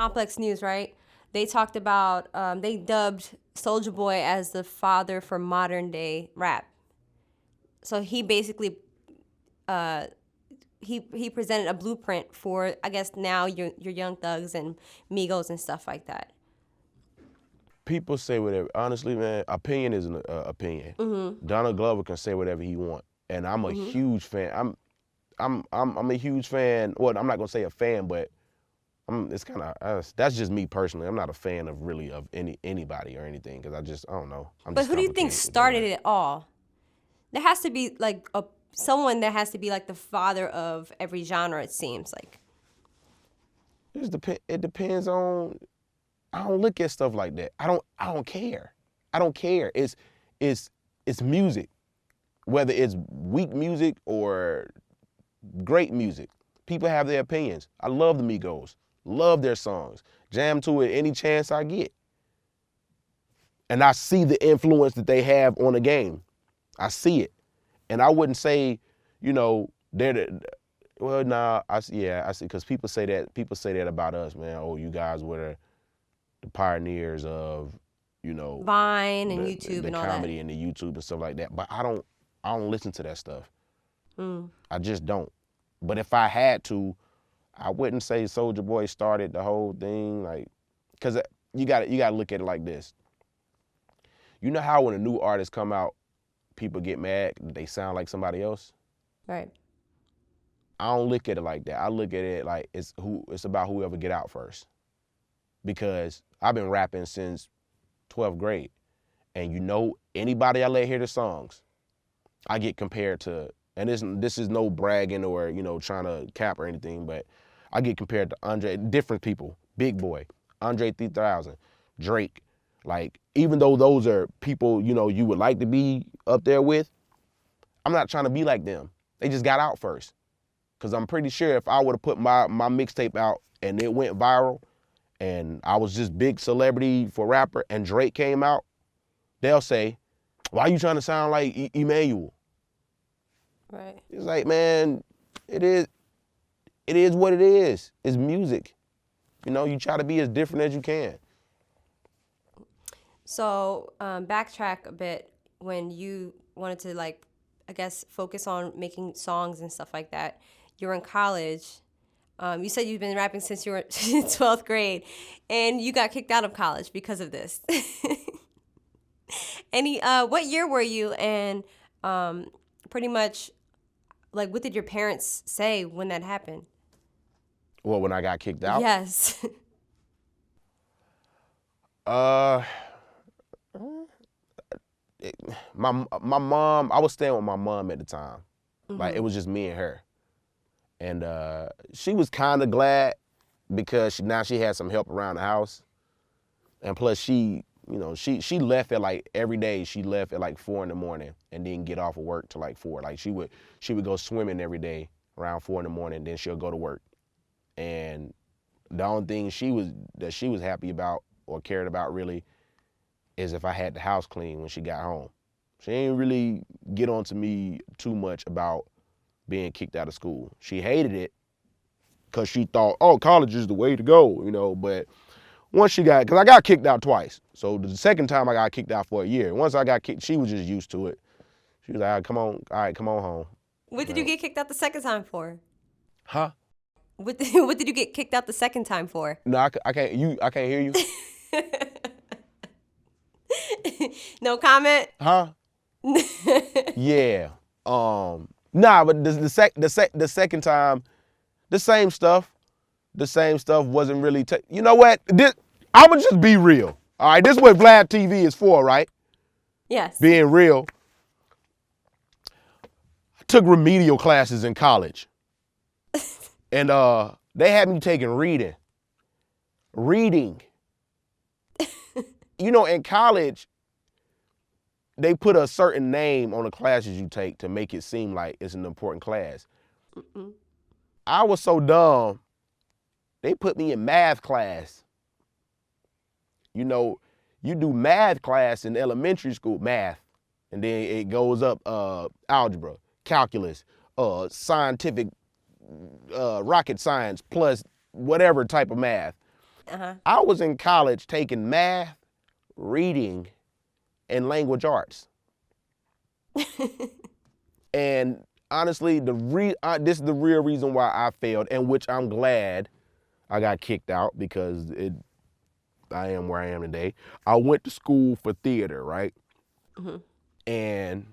Complex News, right? They talked about they dubbed Soulja Boy as the father for modern day rap. So he basically he presented a blueprint for, I guess, now your Young Thugs and Migos and stuff like that. People say whatever. Honestly, man, opinion is an opinion. Donald Glover can say whatever he want, and I'm a huge fan. I'm a huge fan. Well, I'm not gonna say a fan, but it's kind of that's just me personally. I'm not a fan of really of anybody or anything because I don't know. I'm But just who do you think complicated with that started life. it all? There has to be like someone that has to be like the father of every genre. It seems like. It depends on. I don't look at stuff like that. I don't care. I don't care. It's music, whether it's weak music or great music. People have their opinions. I love the Migos. Love their songs. Jam to it any chance I get. And I see the influence that they have on the game. I see it. And I wouldn't say, they're the, well, nah, I see, because people say that about us, man. Oh, you guys were the pioneers of, Vine and YouTube the and all comedy that. and the YouTube and stuff like that. But I don't listen to that stuff. I just don't. But if I had to, I wouldn't say Soulja Boy started the whole thing, like, cause you got to look at it like this. You know how when a new artist come out, people get mad that they sound like somebody else? Right. I don't look at it like that. I look at it like it's about whoever get out first. Because I've been rapping since 12th grade. And anybody I let hear the songs, I get compared to, and this is no bragging or, trying to cap or anything, but I get compared to different people, Big Boy, Andre 3000, Drake. Like, even though those are people, you would like to be up there with, I'm not trying to be like them. They just got out first. Because I'm pretty sure if I would have put my mixtape out and it went viral and I was just big celebrity for rapper and Drake came out, they'll say, why are you trying to sound like Emmanuel? Right. It's like, man, it is what it is. It's music. You try to be as different as you can. So backtrack a bit when you wanted to, like, I guess, focus on making songs and stuff like that. You were in college. You said you've been rapping since you were in 12th grade, and you got kicked out of college because of this. What year were you? And pretty much, like, what did your parents say when that happened? Well, when I got kicked out? Yes. My mom, I was staying with my mom at the time. Like, it was just me and her. And she was kind of glad because now she had some help around the house. And plus she left at like every day. She left at like 4 in and then get off of work till like 4. Like she would go swimming every day around 4 in, and then she'll go to work. And the only thing she was happy about or cared about really is if I had the house clean when she got home. She ain't really get on to me too much about being kicked out of school. She hated it because she thought, oh, college is the way to go, but once because I got kicked out twice. So the second time I got kicked out for a year. Once I got kicked, she was just used to it. She was like, all right, come on home. What did you get kicked out the second time for? Huh? What did you get kicked out the second time for? No, I can't hear you. No comment? Huh? Yeah. Nah, but the second time, the same stuff. The same stuff wasn't really. You know what? I'ma just be real. All right, this is what VladTV is for, right? Yes. Being real. I took remedial classes in college, and they had me taking reading. In college, they put a certain name on the classes you take to make it seem like it's an important class. I was so dumb, they put me in math class. You do math class in elementary school, math, and then it goes up algebra, calculus, scientific, rocket science, plus whatever type of math. I was in college taking math, reading, and language arts. And honestly, this is the real reason why I failed, and which I'm glad I got kicked out, because I am where I am today. I went to school for theater, right? And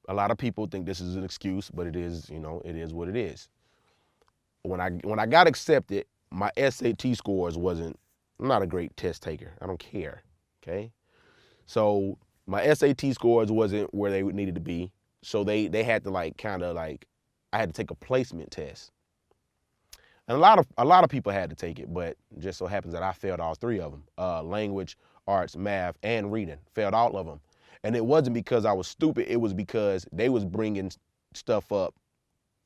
a lot of people think this is an excuse, but it is, it is what it is. When I got accepted, my SAT scores I'm not a great test taker. I don't care, okay? So my SAT scores wasn't where they needed to be. So they had to I had to take a placement test. And a lot of people had to take it, but it just so happens that I failed all three of them. Language, arts, math, and reading. Failed all of them. And it wasn't because I was stupid. It was because they was bringing stuff up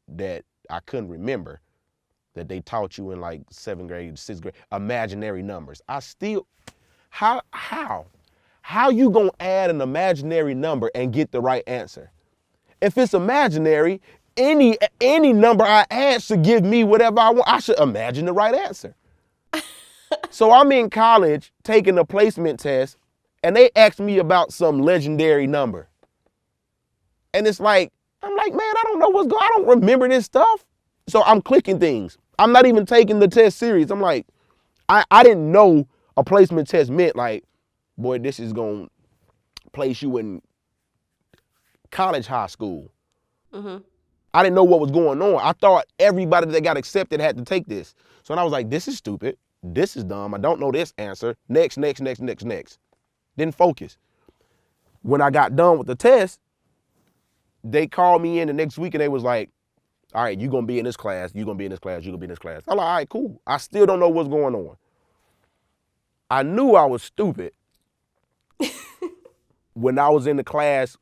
that I couldn't remember, that they taught you in like 7th grade, 6th grade, imaginary numbers. How you gonna add an imaginary number and get the right answer? If it's imaginary, any number I add should give me whatever I want. I should imagine the right answer. So I'm in college taking a placement test, and they asked me about some legendary number. And it's like, I'm like, man, I don't know what's going on. I don't remember this stuff. So I'm clicking things. I'm not even taking the test serious. I'm like, I didn't know a placement test meant like, boy, this is going to place you in college high school. I didn't know what was going on. I thought everybody that got accepted had to take this. So I was like, this is stupid. This is dumb. I don't know this answer. Next. Didn't focus. When I got done with the test, they called me in the next week and they was like, all right, you're going to be in this class. You're going to be in this class. You're going to be in this class. I'm like, all right, cool. I still don't know what's going on. I knew I was stupid when I was in the class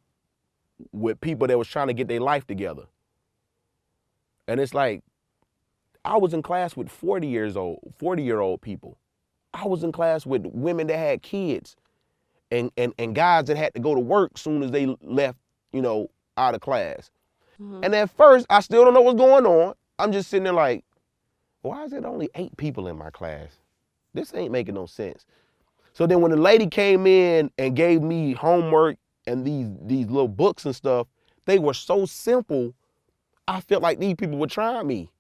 with people that was trying to get their life together. And it's like, I was in class with 40-year-old people. I was in class with women that had kids and guys that had to go to work soon as they left, out of class. And at first, I still don't know what's going on. I'm just sitting there like, why is it only 8 people in my class? This ain't making no sense. So then when the lady came in and gave me homework and these little books and stuff, they were so simple, I felt like these people were trying me.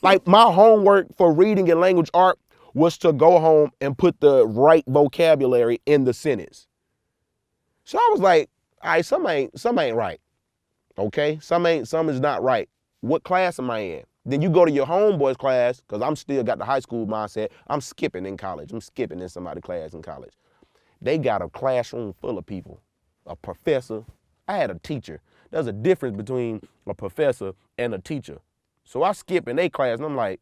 Like my homework for reading and language art was to go home and put the right vocabulary in the sentence. So I was like, all right, some ain't right. Okay, some is not right. What class am I in? Then you go to your homeboy's class, because I'm still got the high school mindset. I'm skipping in college. I'm skipping in somebody's class in college. They got a classroom full of people, a professor. I had a teacher. There's a difference between a professor and a teacher. So I skip in their class, and I'm like,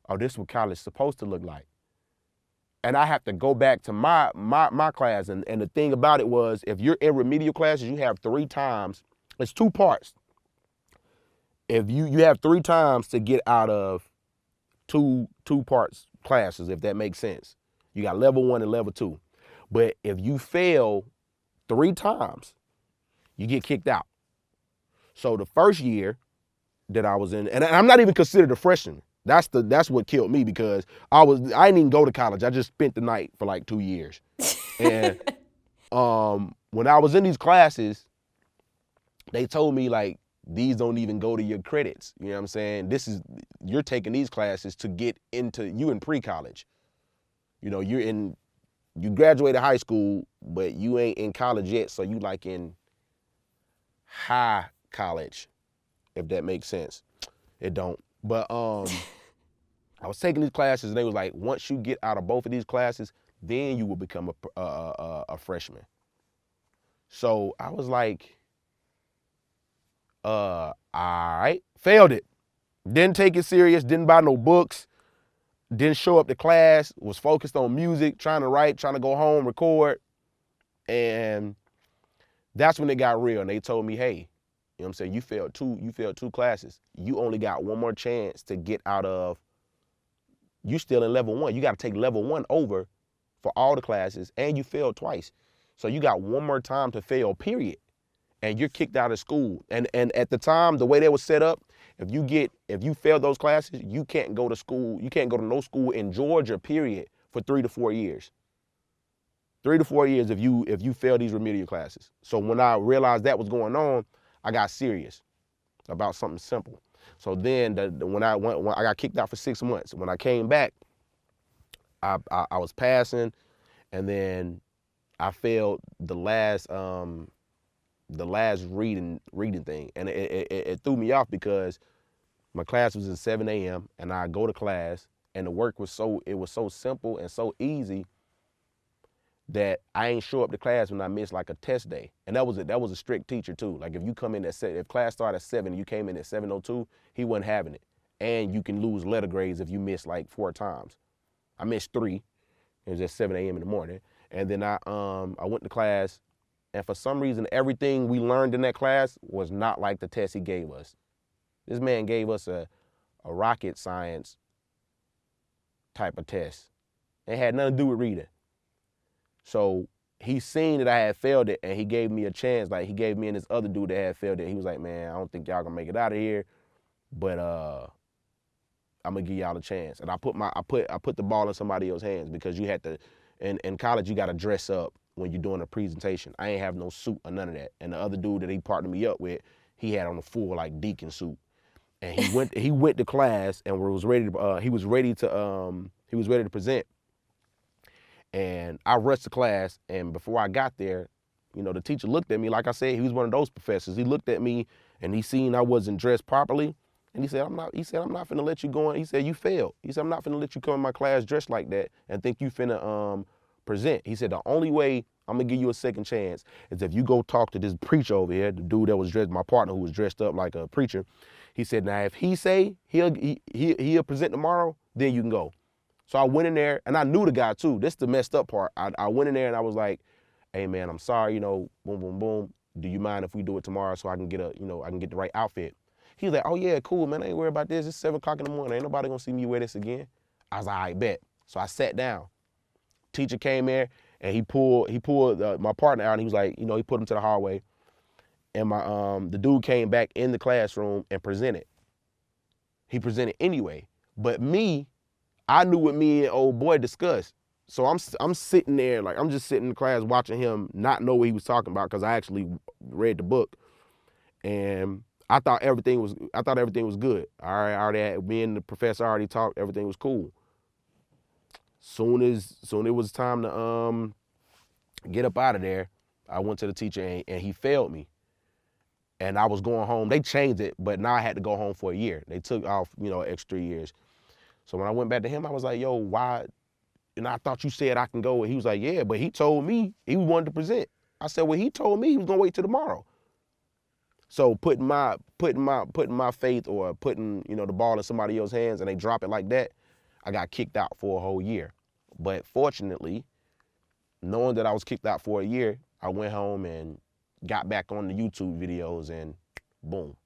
oh, this is what college is supposed to look like. And I have to go back to my class. And the thing about it was, if you're in remedial classes, you have 3 times. It's 2 parts. If you have 3 times to get out of two parts classes, if that makes sense. You got level 1 and level 2. But if you fail 3 times, you get kicked out. So the first year that I was in, and I'm not even considered a freshman. That's what killed me, because I didn't even go to college. I just spent the night for like 2 years. And when I was in these classes, they told me like, these don't even go to your credits. You know what I'm saying? You're taking these classes to get into, you in pre-college. You graduated high school, but you ain't in college yet. So you like in high college, if that makes sense. It don't. But I was taking these classes and they was like, once you get out of both of these classes, then you will become a freshman. So I was like, all right, failed it. Didn't take it serious, didn't buy no books, didn't show up to class, was focused on music, trying to write, trying to go home, record. And that's when it got real. And they told me, hey, you know what I'm saying, you failed two classes. You only got one more chance to get out of, you still in level 1. You got to take level 1 over for all the classes, and you failed twice. So you got one more time to fail, period. And you're kicked out of school. And at the time, the way they was set up, If you fail those classes, you can't go to school. You can't go to no school in Georgia, period, for 3 to 4 years. 3 to 4 years if you fail these remedial classes. So when I realized that was going on, I got serious about something simple. So then when I got kicked out for 6 months. When I came back, I was passing, and then I failed the last reading thing, and it threw me off because my class was at 7 a.m. and I go to class, and the work was so simple and so easy that I ain't show up to class when I missed like a test day. And that was a strict teacher too. Like if you come in if class started at 7 and you came in at 7:02, he wasn't having it. And you can lose letter grades if you miss like 4 times. I missed 3. It was at 7 a.m. in the morning. And then I went to class, and for some reason everything we learned in that class was not like the test he gave us. This man gave us a rocket science type of test. It had nothing to do with reading. So he seen that I had failed it, and he gave me a chance. Like he gave me and this other dude that had failed it. He was like, man, I don't think y'all gonna make it out of here, but I'm gonna give y'all a chance. And I put the ball in somebody else's hands, because you had to, in college you gotta dress up when you're doing a presentation. I ain't have no suit or none of that. And the other dude that he partnered me up with, he had on a full like deacon suit. And he went to class and was ready to present. And I rushed to class, and before I got there, the teacher looked at me. Like I said, he was one of those professors. He looked at me, and he seen I wasn't dressed properly, and he said, I'm not finna let you go in. He said, you failed. He said, I'm not finna let you come in my class dressed like that and think you finna present. He said, the only way I'm gonna give you a second chance is if you go talk to this preacher over here, the dude that was dressed, my partner who was dressed up like a preacher. He said, now if he say he'll present tomorrow, then you can go. So I went in there, and I knew the guy too. This is the messed up part. I went in there and I was like, hey man, I'm sorry, boom, boom, boom. Do you mind if we do it tomorrow so I can get the right outfit? He was like, oh yeah, cool, man. I ain't worried about this. It's 7 o'clock in the morning. Ain't nobody gonna see me wear this again. I was like, all right, bet. So I sat down. Teacher came there, and he pulled my partner out, and he was like, he put him to the hallway. And the dude came back in the classroom and presented. He presented anyway. But me, I knew what me and old boy discussed. So I'm sitting there, like I'm just sitting in class watching him not know what he was talking about, because I actually read the book, and I thought everything was good. Me and the professor already talked. Everything was cool. Soon it was time to get up out of there, I went to the teacher, and he failed me. And I was going home. They changed it, but now I had to go home for a year. They took off, extra 3 years. So when I went back to him, I was like, yo, why? And I thought you said I can go. And he was like, yeah, but he told me he wanted to present. I said, well, he told me he was gonna wait till tomorrow. So putting my faith, or putting, the ball in somebody else's hands, and they drop it like that, I got kicked out for a whole year. But fortunately, knowing that I was kicked out for a year, I went home and got back on the YouTube videos, and boom.